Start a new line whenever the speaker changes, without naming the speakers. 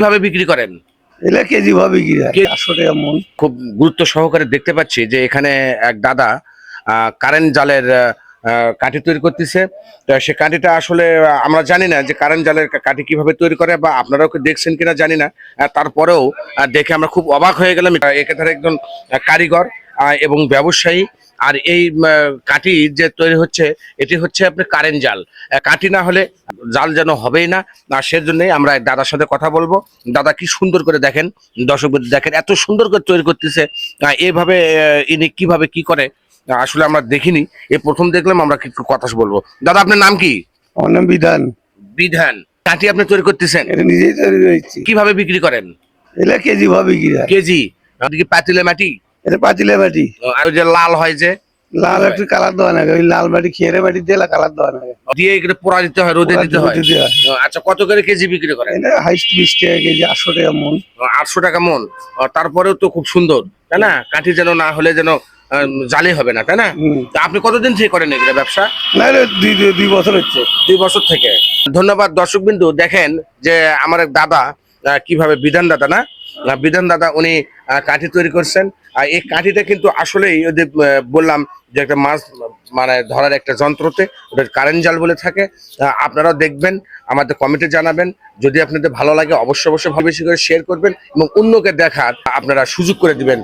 কিভাবে বিক্রি করেন?
এটা কেজি ভাবে বিক্রি হয় 800 টাকা মন।
খুব গুরুত্ব সহকারে দেখতে পাচ্ছি যে এখানে এক দাদা কারেন্ট জালের কাঠি তৈরি করতেছে। তো সে কাঠিটা আসলে আমরা জানি না যে কারেন্ট জালের কাঠি কিভাবে তৈরি করে, বা আপনারাও কি দেখছেন কিনা জানি না। তারপরেও দেখে আমরা খুব অবাক হয়ে গেলাম। একেধারে একজন কারিগর এবং ব্যবসায়ী। আর এই কাঠি যে তৈরি হচ্ছে, এটি হচ্ছে আপনি কারেন্ট জাল। কাঠি না হলে জাল যেন হবেই না। সেজন্যই আমরা দাদার সাথে কথা বলবো। দাদা কি সুন্দর করে দেখেন, দর্শক দেখেন এত সুন্দর করে তৈরি করতেছে। এইভাবে ইনি কিভাবে কি করে আসলে আমরা দেখিনি, এই প্রথম দেখলাম। আমরা কিছু কথা বলবো। দাদা আপনার নাম কি?
আমার নাম বিধান।
বিধান। কাঠি আপনি তৈরি করতেছেন,
এটা নিজেই তৈরি করেছি।
কিভাবে বিক্রি করেন?
এটা কেজি ভাবে বিক্রি হয়।
কেজি? আপনি কি পাতিলে মাটি?
এটা পাতিলে মাটি।
আর ওই যে লাল হয় যে
লাল একটু কালার দেওয়া লাগে, ওই লাল মাটি খেয়ে মাটি দিয়ে কালার দেওয়া লাগে,
দিয়ে এগুলো পোড়া দিতে হয়, রোদে দিতে হয়।
রোদে দেওয়া হয়।
আচ্ছা, কত করে কেজি বিক্রি করেন?
এটা হাইস্ট 20 টাকা কেজি, 800 টাকা মন।
800 টাকা মন। তারপরেও তো খুব সুন্দর, তাই না? কাঠি যেন না হলে যেন জালি হবে না, তাই না? তা আপনি কতদিন থেকে করেন এগুলো ব্যবসা?
না এটা দুই বছর হচ্ছে।
2 বছর থেকে। ধন্যবাদ। দর্শক বিন্দু দেখেন যে আমার এক দাদা কিভাবে, বিধান দাদা না, বিধান দাদা উনি কাঠি তৈরি করছেন। আর এই কাঠিটা কিন্তু আসলেই ওই যে বললাম যে একটা মাছ মানে ধরার একটা যন্ত্রতে, ওটা কারেন্ট জাল বলে থাকে। আপনারাও দেখবেন, আমাদের কমেন্টে জানাবেন। যদি আপনাদের ভালো লাগে অবশ্যই অবশ্যই বেশি করে শেয়ার করবেন এবং অন্যকে দেখার আপনারা সুযোগ করে দিবেন।